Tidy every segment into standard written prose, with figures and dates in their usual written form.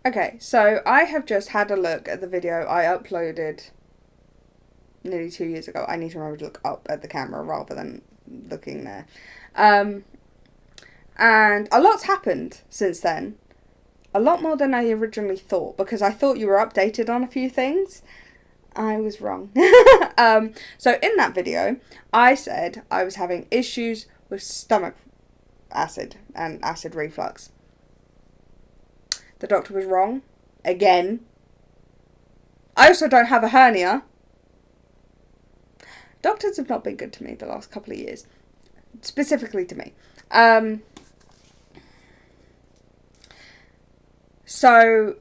Okay, so I have just had a look at the video I uploaded nearly 2 years ago. I need to remember to look up at the camera rather than looking there. And a lot's happened since then. A lot more than I originally thought, because I thought you were updated on a few things. I was wrong. So in that video, I said I was having issues with stomach acid and acid reflux. The doctor was wrong. Again. I also don't have a hernia. Doctors have not been good to me the last couple of years. Specifically to me. So,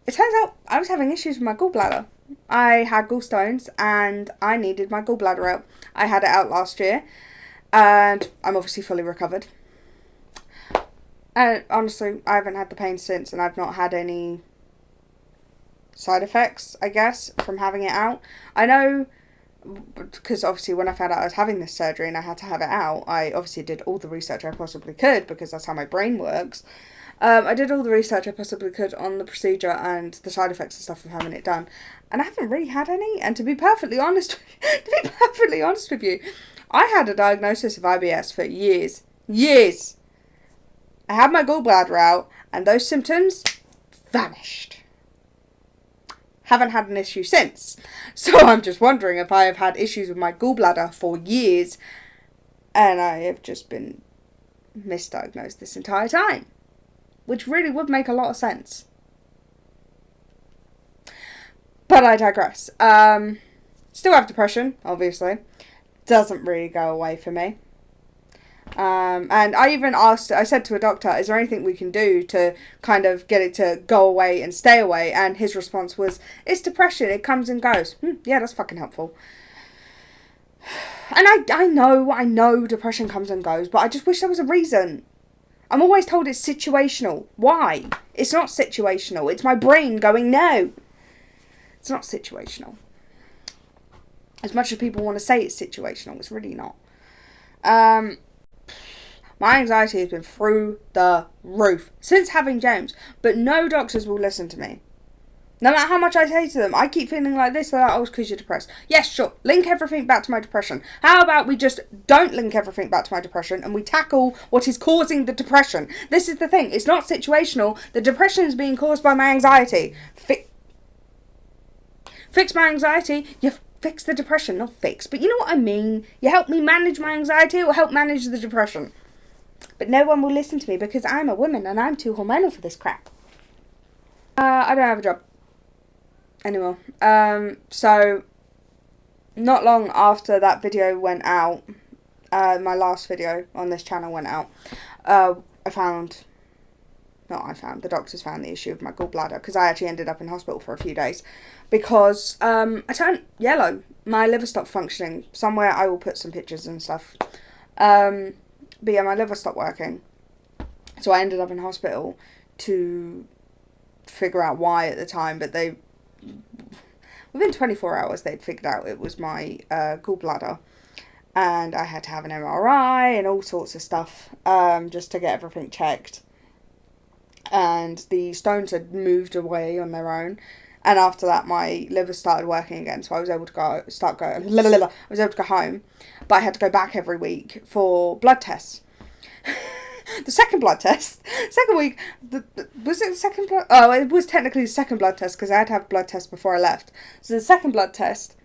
it turns out I was having issues with my gallbladder. I had gallstones and I needed my gallbladder out. I had it out last year and I'm obviously fully recovered. And honestly, I haven't had the pain since, and I've not had any side effects, I guess, from having it out. I know, because obviously when I found out I was having this surgery and I had to have it out, I obviously did all the research I possibly could, because that's how my brain works. I did all the research I possibly could on the procedure and the side effects and stuff of having it done, and I haven't really had any. And to be perfectly honest with you, I had a diagnosis of IBS for years. I had my gallbladder out, and those symptoms vanished. Haven't had an issue since. So I'm just wondering if I have had issues with my gallbladder for years, and I have just been misdiagnosed this entire time. Which really would make a lot of sense. But I digress. Still have depression, obviously. Doesn't really go away for me. And I even I said to a doctor, is there anything we can do to kind of get it to go away and stay away? And his response was, it's depression, it comes and goes. Yeah, that's fucking helpful. And I know depression comes and goes, but I just wish there was a reason. I'm always told it's situational. Why? It's not situational. It's my brain going, no. It's not situational. As much as people want to say it's situational, it's really not. My anxiety has been through the roof since having James, but no doctors will listen to me. No matter how much I say to them, I keep feeling like this, they're like, oh, it's because you're depressed. Yes, sure, link everything back to my depression. How about we just don't link everything back to my depression and we tackle what is causing the depression? This is the thing, it's not situational. The depression is being caused by my anxiety. Fix my anxiety, you fix the depression. Not fix, but you know what I mean. You help me manage my anxiety or help manage the depression. But no one will listen to me because I'm a woman and I'm too hormonal for this crap. I don't have a job anymore. So not long after that video went out, my last video on this channel went out, the doctors found the issue with my gallbladder, because I actually ended up in hospital for a few days because I turned yellow. My liver stopped functioning. Somewhere I will put some pictures and stuff. But yeah, my liver stopped working. So I ended up in hospital to figure out why at the time, but within 24 hours they'd figured out it was my gallbladder, and I had to have an MRI and all sorts of stuff just to get everything checked. And the stones had moved away on their own, and after that my liver started working again, so I was able to go home, but I had to go back every week for blood tests. The second week, was it the second blood? Oh, it was technically the second blood test, because I had to have blood tests before I left. So the second blood test,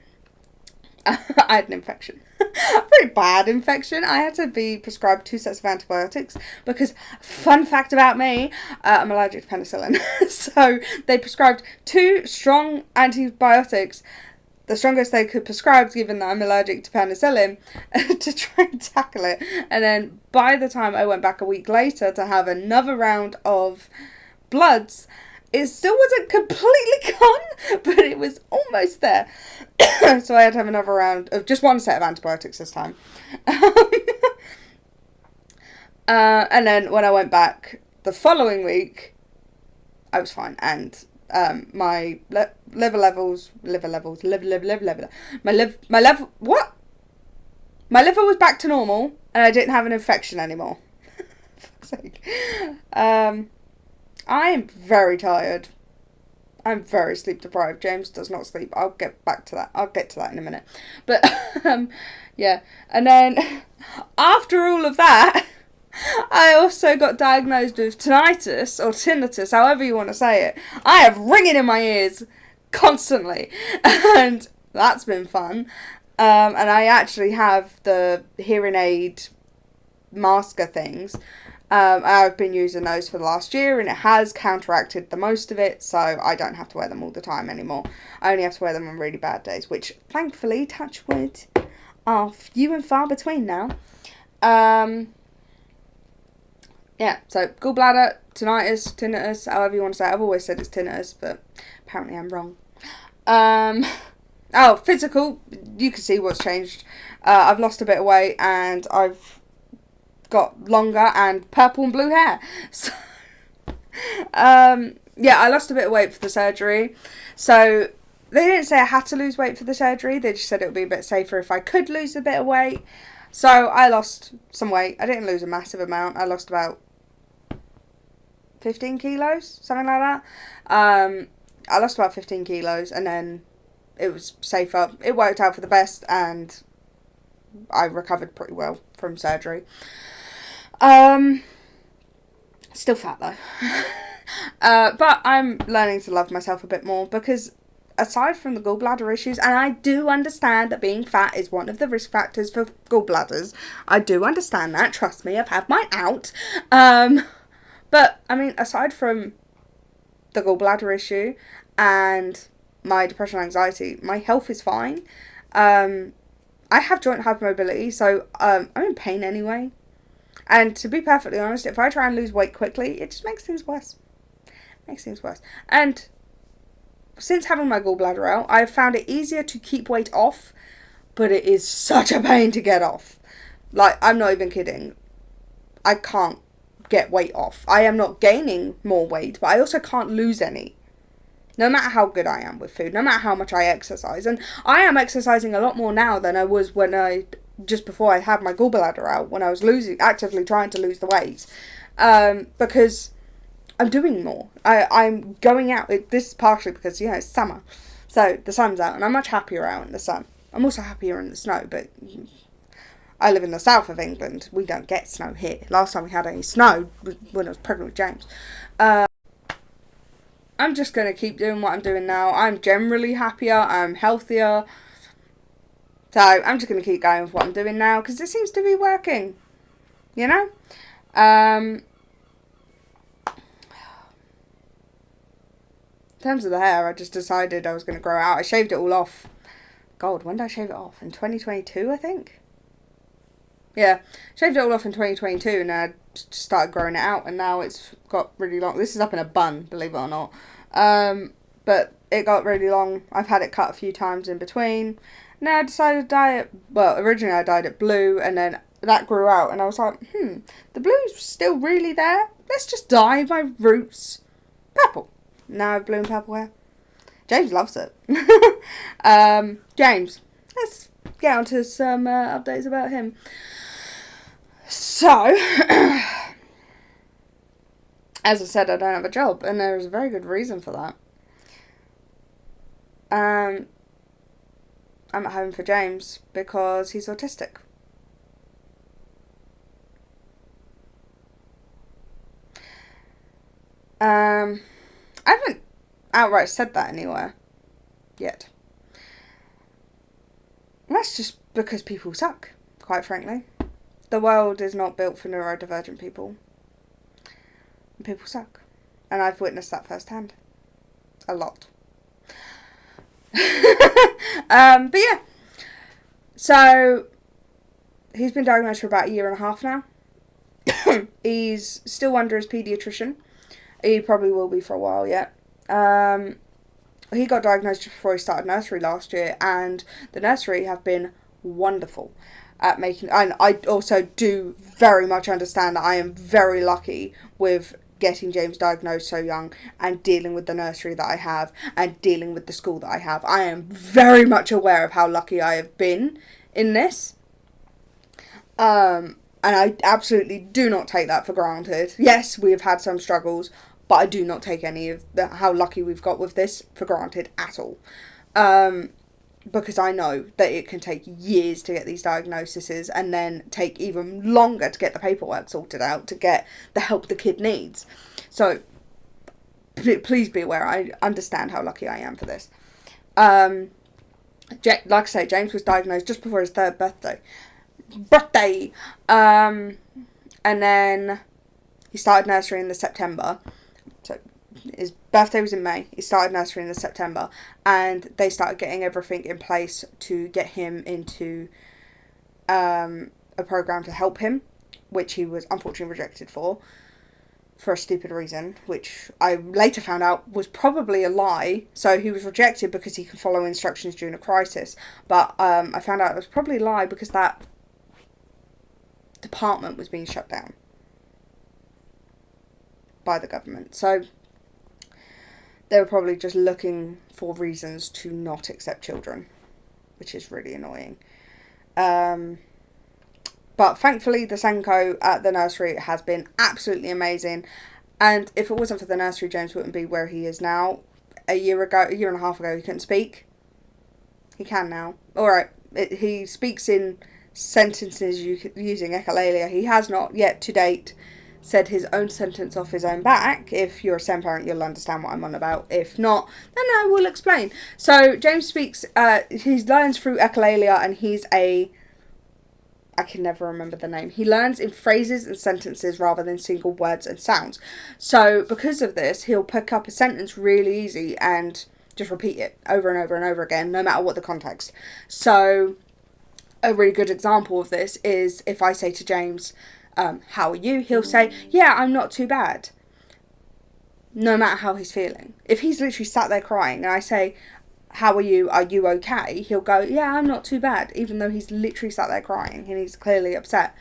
I had an infection. A pretty bad infection. I had to be prescribed 2 sets of antibiotics because, fun fact about me, I'm allergic to penicillin. So they prescribed 2 strong antibiotics, the strongest they could prescribe, given that I'm allergic to penicillin, to try and tackle it. And then by the time I went back a week later to have another round of bloods, it still wasn't completely gone, but it was almost there. So I had to have another round of just 1 set of antibiotics this time. And then when I went back the following week, I was fine. And my liver levels, my liver was back to normal, and I didn't have an infection anymore. For fuck's sake. I am very tired. I'm very sleep deprived. James does not sleep. I'll get back to that. I'll get to that in a minute. But, yeah. And then, after all of that, I also got diagnosed with tinnitus, or tinnitus, however you want to say it. I have ringing in my ears constantly. And that's been fun. And I actually have the hearing aid masker things. I've been using those for the last year, and it has counteracted the most of it, so I don't have to wear them all the time anymore. I only have to wear them on really bad days, which, thankfully, touch wood, are few and far between now. Yeah, so gallbladder, tinnitus, however you want to say it. I've always said it's tinnitus, but apparently I'm wrong. Physical, you can see what's changed. I've lost a bit of weight, and I've got longer and purple and blue hair. So, I lost a bit of weight for the surgery. So, they didn't say I had to lose weight for the surgery. They just said it would be a bit safer if I could lose a bit of weight. So, I lost some weight. I didn't lose a massive amount. I lost about 15 kilos, something like that. I lost about 15 kilos, and then it was safer. It worked out for the best, and I recovered pretty well from surgery. Still fat though. But I'm learning to love myself a bit more, because aside from the gallbladder issues, and I do understand that being fat is one of the risk factors for gallbladders. I do understand that, trust me, I've had mine out. But, I mean, aside from the gallbladder issue and my depression and anxiety, my health is fine. I have joint hypermobility, so I'm in pain anyway. And to be perfectly honest, if I try and lose weight quickly, it just makes things worse. And since having my gallbladder out, I've found it easier to keep weight off, but it is such a pain to get off. Like, I'm not even kidding. I can't get weight off. I am not gaining more weight, but I also can't lose any. No matter how good I am with food, no matter how much I exercise. And I am exercising a lot more now than I was just before I had my gallbladder out, when I was actively trying to lose the weight, because I'm doing more. I'm going out. This is partially because, it's summer, so the sun's out, and I'm much happier out in the sun. I'm also happier in the snow, but I live in the south of England. We don't get snow here. Last time we had any snow was when I was pregnant with James. I'm just going to keep doing what I'm doing now. I'm generally happier. I'm healthier. So, I'm just going to keep going with what I'm doing now, because it seems to be working, In terms of the hair, I just decided I was going to grow out. I shaved it all off. God, when did I shave it off? In 2022, I think? Yeah, shaved it all off in 2022, and I just started growing it out, and now it's got really long. This is up in a bun, believe it or not. But it got really long. I've had it cut a few times in between. Now I decided to dye it, well, originally I dyed it blue, and then that grew out, and I was like, the blue's still really there. Let's just dye my roots purple. Now I have blue and purple hair. James loves it. James, let's get on to some updates about him. So, as I said, I don't have a job, and there is a very good reason for that. I'm at home for James because he's autistic. I haven't outright said that anywhere yet. And that's just because people suck, quite frankly. The world is not built for neurodivergent people. And people suck. And I've witnessed that firsthand. A lot. But yeah. So, he's been diagnosed for about a year and a half now. He's still under his paediatrician. He probably will be for a while yet. He got diagnosed before he started nursery last year, and the nursery have been wonderful at making, and I also do very much understand that I am very lucky with getting James diagnosed so young, and dealing with the nursery that I have, and dealing with the school that I have. I am very much aware of how lucky I have been in this. And I absolutely do not take that for granted. Yes, we have had some struggles, but I do not take any of how lucky we've got with this for granted at all. Because I know that it can take years to get these diagnoses and then take even longer to get the paperwork sorted out to get the help the kid needs. So please be aware, I understand how lucky I am for this. Like I say, James was diagnosed just before his 3rd birthday. And then he started nursery in the September. So his birthday was in May. He started nursery in the September, and they started getting everything in place to get him into a program to help him, which he was unfortunately rejected for a stupid reason, which I later found out was probably a lie. So he was rejected because he could follow instructions during a crisis, but I found out it was probably a lie because that department was being shut down by the government. So they were probably just looking for reasons to not accept children, which is really annoying. But thankfully, the Senko at the nursery has been absolutely amazing. And if it wasn't for the nursery, James wouldn't be where he is now. A year and a half ago, he couldn't speak. He can now. Alright, he speaks in sentences using echolalia. He has not yet, to date, said his own sentence off his own back. If you're a SEN parent, you'll understand what I'm on about. If not, then I will explain. So, James speaks, he learns through echolalia, and he's I can never remember the name. He learns in phrases and sentences rather than single words and sounds. So, because of this, he'll pick up a sentence really easy and just repeat it over and over and over again, no matter what the context. So, a really good example of this is if I say to James, how are you? He'll say, yeah, I'm not too bad. No matter how he's feeling. If he's literally sat there crying and I say, how are you okay? He'll go, yeah, I'm not too bad, even though he's literally sat there crying and he's clearly upset.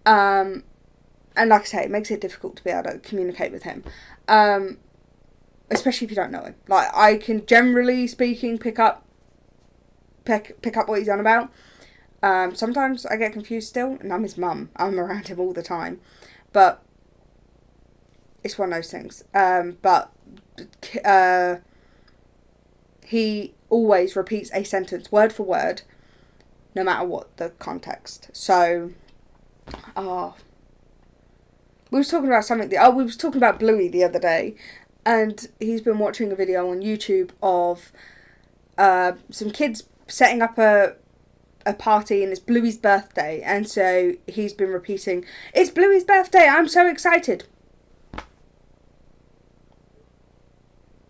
And like I say, it makes it difficult to be able to communicate with him, especially if you don't know him. Like, I can, generally speaking, pick up what he's on about. Sometimes I get confused still, and I'm his mum. I'm around him all the time, but it's one of those things. But he always repeats a sentence word for word, no matter what the context. So, we was talking about something. We was talking about Bluey the other day, and he's been watching a video on YouTube of some kids setting up a party, and it's Bluey's birthday, and so he's been repeating, "It's Bluey's birthday! I'm so excited."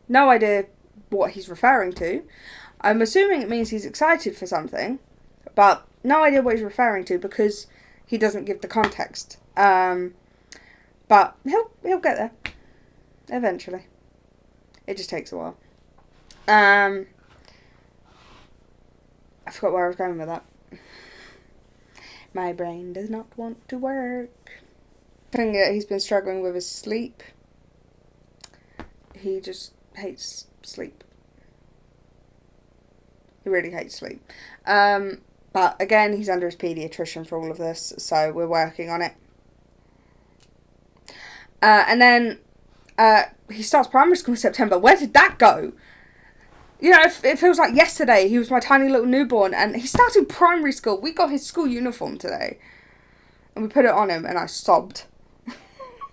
No idea what he's referring to. I'm assuming it means he's excited for something, but no idea what he's referring to because he doesn't give the context. But he'll get there eventually. It just takes a while. I forgot where I was going with that. My brain does not want to work. I think that he's been struggling with his sleep. He just hates sleep. He really hates sleep. But again, he's under his paediatrician for all of this, so we're working on it. And then he starts primary school in September. Where did that go? You know, it feels like yesterday. He was my tiny little newborn, and he started primary school. We got his school uniform today, and we put it on him, and I sobbed.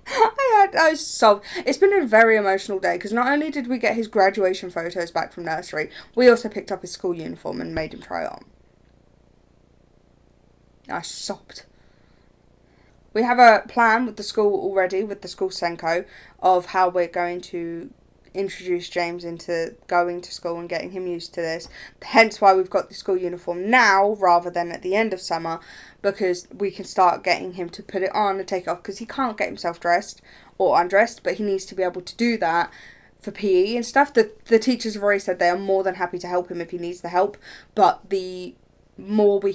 I sobbed. It's been a very emotional day, because not only did we get his graduation photos back from nursery, we also picked up his school uniform and made him try it on. I sobbed. We have a plan with the school already, with the school Senko, of how we're going to introduce James into going to school and getting him used to this. Hence why we've got the school uniform now rather than at the end of summer, because we can start getting him to put it on and take it off, because he can't get himself dressed or undressed, but he needs to be able to do that for PE and stuff. The teachers have already said they are more than happy to help him if he needs the help, but the more we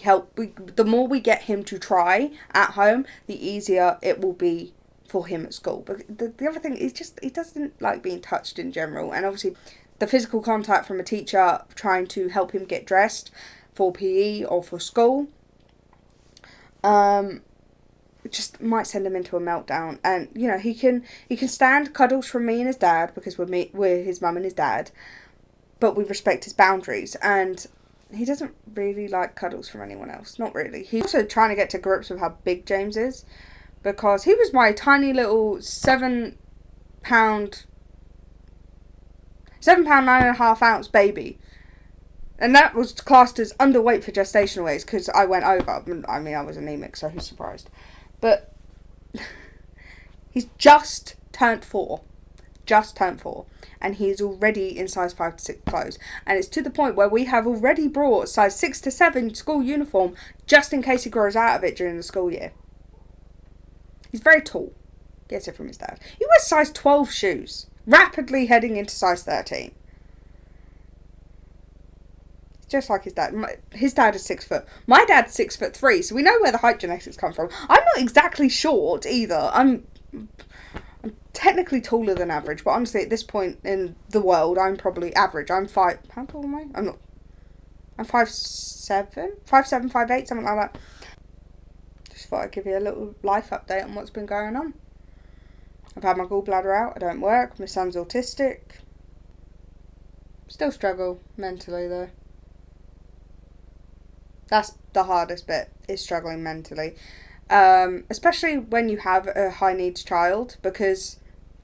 get him to try at home, the easier it will be for him at school. But the other thing is just he doesn't like being touched in general, and obviously the physical contact from a teacher trying to help him get dressed for PE or for school it just might send him into a meltdown. And you know, he can stand cuddles from me and his dad because we're his mum and his dad, but we respect his boundaries. And he doesn't really like cuddles from anyone else. Not really. He's also trying to get to grips with how big James is, because he was my tiny little 7 pound 9.5 ounce baby. And that was classed as underweight for gestational weights because I went over. I mean, I was anemic, so who's surprised? But he's just turned 4. And he's already in size 5 to 6 clothes. And it's to the point where we have already brought size 6 to 7 school uniform just in case he grows out of it during the school year. He's very tall. Gets it from his dad. He wears size 12 shoes, rapidly heading into size 13. Just like his dad. His dad is 6 foot. My dad's 6'3", so we know where the height genetics come from. I'm not exactly short either. I'm technically taller than average, but honestly, at this point in the world, I'm probably average. I'm 5. How tall am I? I'm 5'7", 5'8", something like that. Just thought I'd give you a little life update on what's been going on. I've had my gallbladder out. I don't work. My son's autistic. Still struggle mentally though. That's the hardest bit, is struggling mentally. Especially when you have a high needs child, because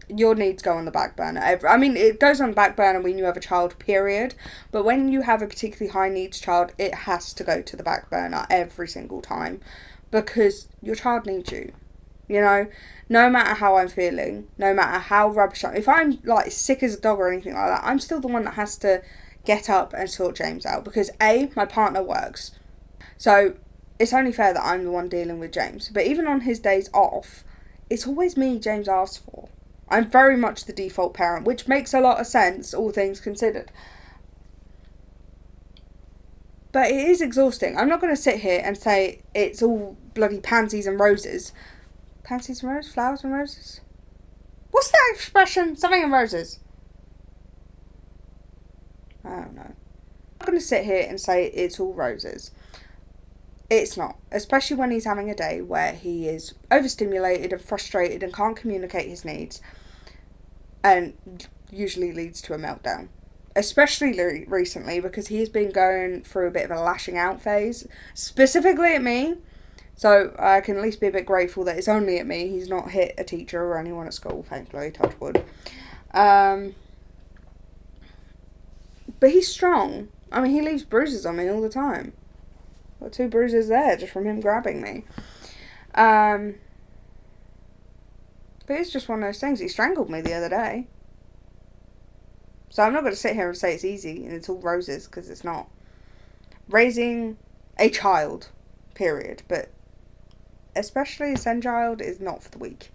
your needs go on the back burner. I mean, it goes on the back burner when you have a child, period. But when you have a particularly high needs child, it has to go to the back burner every single time. Because your child needs you. You know, no matter how I'm feeling, no matter how rubbish if I'm like sick as a dog or anything like that, I'm still the one that has to get up and sort James out. Because A, my partner works. So it's only fair that I'm the one dealing with James. But even on his days off, it's always me James asks for. I'm very much the default parent, which makes a lot of sense, all things considered. But it is exhausting. I'm not going to sit here and say it's all bloody pansies and roses. Pansies and roses? Flowers and roses? What's that expression? Something and roses. I don't know. I'm not going to sit here and say it's all roses. It's not. Especially when he's having a day where he is overstimulated and frustrated and can't communicate his needs. And usually leads to a meltdown. Especially recently, because he's been going through a bit of a lashing out phase. Specifically at me. So I can at least be a bit grateful that it's only at me. He's not hit a teacher or anyone at school, thankfully, touch wood. But he's strong. I mean, he leaves bruises on me all the time. Got 2 bruises there just from him grabbing me. But it's just one of those things. He strangled me the other day. So I'm not going to sit here and say it's easy and it's all roses, because it's not. Raising a child, period, but especially a son child, is not for the weak.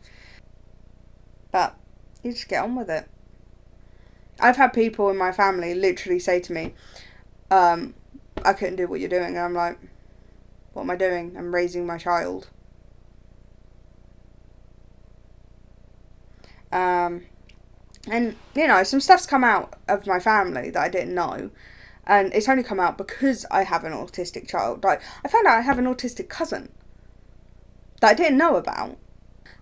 But you just get on with it. I've had people in my family literally say to me, I couldn't do what you're doing. And I'm like, what am I doing? I'm raising my child. And, you know, some stuff's come out of my family that I didn't know. And it's only come out because I have an autistic child. Like, I found out I have an autistic cousin that I didn't know about.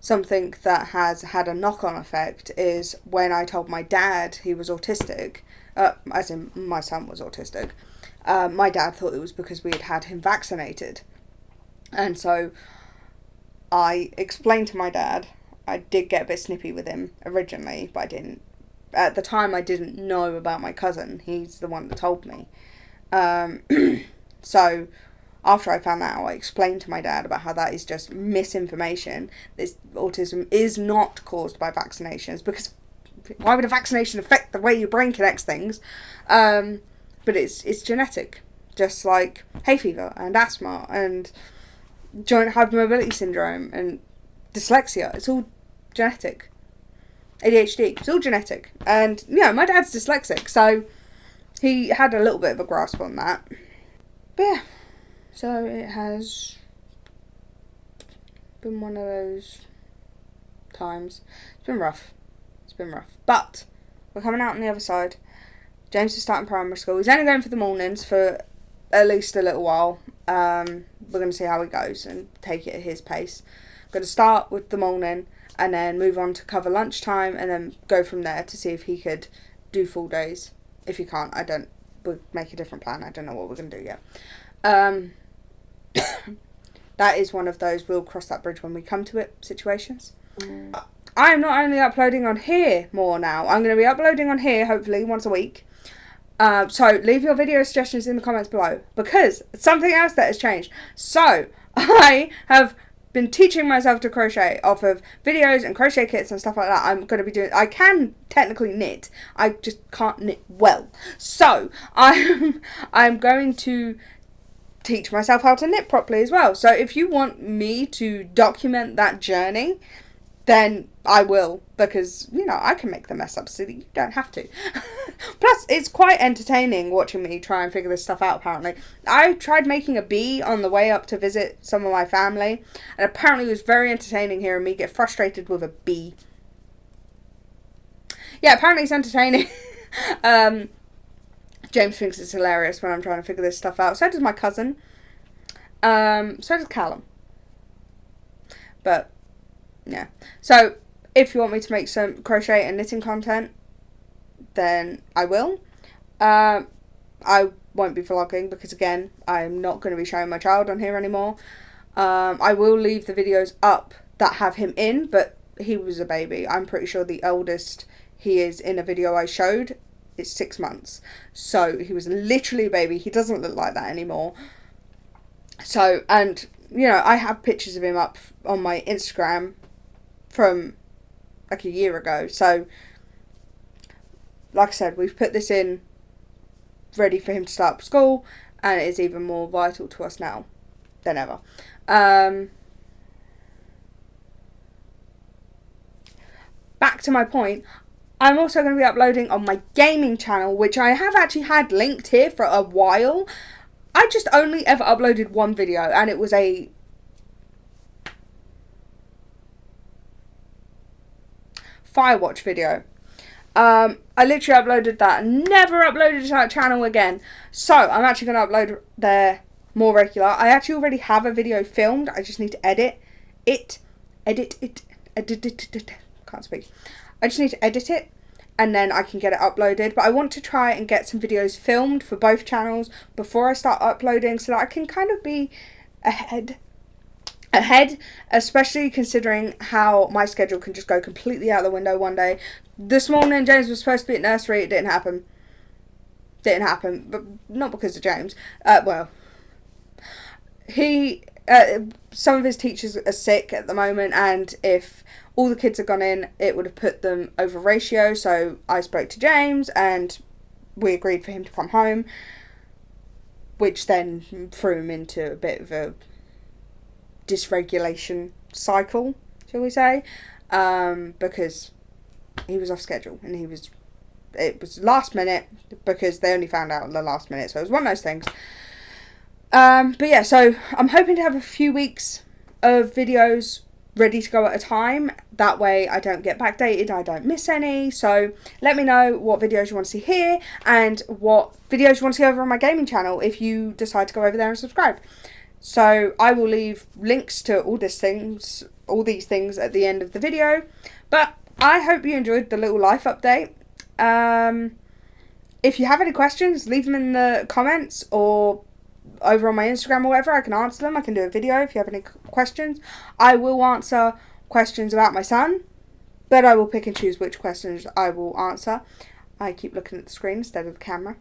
Something that has had a knock-on effect is when I told my dad he was autistic, as in my son was autistic, my dad thought it was because we had had him vaccinated. And so I explained to my dad. I did get a bit snippy with him originally, but I didn't. At the time, I didn't know about my cousin. He's the one that told me. So after I found that out, I explained to my dad about how that is just misinformation. This autism is not caused by vaccinations, because why would a vaccination affect the way your brain connects things? But it's genetic, just like hay fever and asthma and joint hypermobility syndrome and dyslexia. It's all genetic. ADHD, it's all genetic. And, you know, my dad's dyslexic, so he had a little bit of a grasp on that. But yeah, so it has been one of those times. It's been rough. But we're coming out on the other side. James is starting primary school. He's only going for the mornings for at least a little while. We're going to see how he goes and take it at his pace. going to start with the morning and then move on to cover lunchtime and then go from there to see if he could do full days. If he can't, we'll make a different plan. I don't know what we're going to do yet. That is one of those we'll cross that bridge when we come to it situations. I'm not only uploading on here more now, I'm going to be uploading on here hopefully once a week. So leave your video suggestions in the comments below, because something else that has changed. So I have been teaching myself to crochet off of videos and crochet kits and stuff like that. I'm going to be doing, I can technically knit, I just can't knit well. So I'm going to teach myself how to knit properly as well. So if you want me to document that journey, then I will, because, you know, I can make the mess up so that you don't have to. Plus, it's quite entertaining watching me try and figure this stuff out, apparently. I tried making a bee on the way up to visit some of my family, and apparently it was very entertaining hearing me get frustrated with a bee. Yeah, apparently it's entertaining. James thinks it's hilarious when I'm trying to figure this stuff out. So does my cousin. So does Callum. But yeah. So if you want me to make some crochet and knitting content, then I will. I won't be vlogging because, again, I'm not going to be showing my child on here anymore. I will leave the videos up that have him in, but he was a baby. I'm pretty sure the oldest he is in a video I showed is 6 months. So he was literally a baby. He doesn't look like that anymore. So, and, you know, I have pictures of him up on my Instagram from like a year ago. So, like I said, we've put this in ready for him to start school, and it is even more vital to us now than ever. Back to my point, I'm also going to be uploading on my gaming channel, which I have actually had linked here for a while. I just only ever uploaded one video, and it was a Firewatch video. I literally uploaded that and never uploaded to that channel again. So I'm actually going to upload there more regular. I actually already have a video filmed. I just need to edit it. Can't speak. I just need to edit it, and then I can get it uploaded. But I want to try and get some videos filmed for both channels before I start uploading, so that I can kind of be ahead, especially considering how my schedule can just go completely out the window one day. This morning James was supposed to be at nursery. It didn't happen, but not because of James. Well, he some of his teachers are sick at the moment, and if all the kids had gone in, it would have put them over ratio. So I spoke to James and we agreed for him to come home, which then threw him into a bit of a dysregulation cycle, shall we say, because he was off schedule, and it was last minute, because they only found out at the last minute, so it was one of those things. But yeah, so I'm hoping to have a few weeks of videos ready to go at a time. That way I don't get backdated, I don't miss any. So let me know what videos you want to see here, and what videos you want to see over on my gaming channel if you decide to go over there and subscribe. So I will leave links to all these things at the end of the video. But I hope you enjoyed the little life update. If you have any questions, leave them in the comments or over on my Instagram or whatever. I can answer them. I can do a video if you have any questions. I will answer questions about my son, but I will pick and choose which questions I will answer. I keep looking at the screen instead of the camera.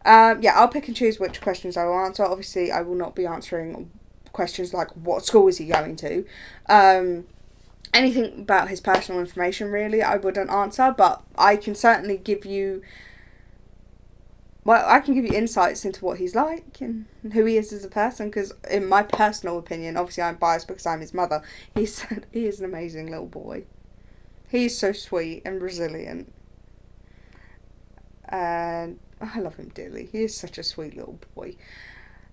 Yeah, I'll pick and choose which questions I will answer. Obviously, I will not be answering questions like what school is he going to. Anything about his personal information, really, I wouldn't answer, but I can certainly give you... Well, I can give you insights into what he's like and who he is as a person, because in my personal opinion, obviously I'm biased because I'm his mother, he is an amazing little boy. He's so sweet and resilient. And I love him dearly. He is such a sweet little boy.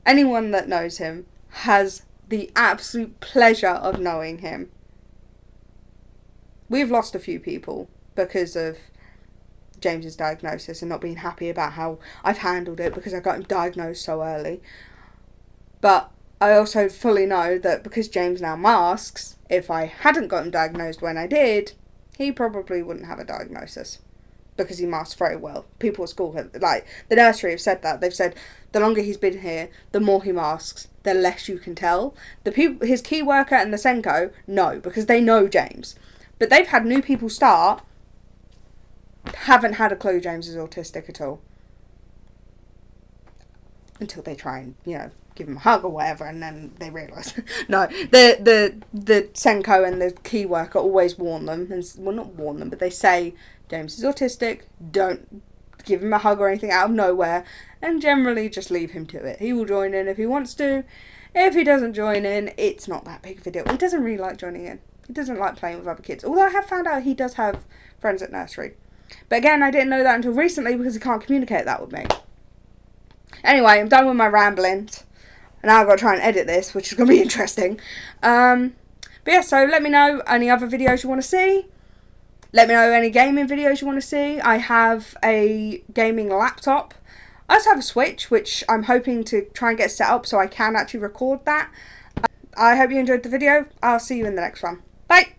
Anyone that knows him has the absolute pleasure of knowing him. We've lost a few people because of James's diagnosis and not being happy about how I've handled it, because I got him diagnosed so early. But I also fully know that because James now masks, if I hadn't gotten diagnosed when I did, he probably wouldn't have a diagnosis. Because he masks very well. People at school have, like, the nursery have said that. They've said the longer he's been here, the more he masks, the less you can tell. The people, his key worker and the Senko, no, because they know James. But they've had new people start, haven't had a clue James is autistic at all. Until they try and, you know, give him a hug or whatever, and then they realise. No, the Senko and the key worker always warn them, and, well, not warn them, but they say, James is autistic, don't give him a hug or anything out of nowhere, and generally just leave him to it. He will join in if he wants to. If he doesn't join in, it's not that big of a deal. He doesn't really like joining in. He doesn't like playing with other kids. Although I have found out he does have friends at nursery. But again, I didn't know that until recently because he can't communicate that with me. Anyway, I'm done with my ramblings. And now I've got to try and edit this, which is going to be interesting. But yeah, so let me know any other videos you want to see. Let me know any gaming videos you want to see. I have a gaming laptop. I also have a Switch, which I'm hoping to try and get set up so I can actually record that. I hope you enjoyed the video. I'll see you in the next one. Bye!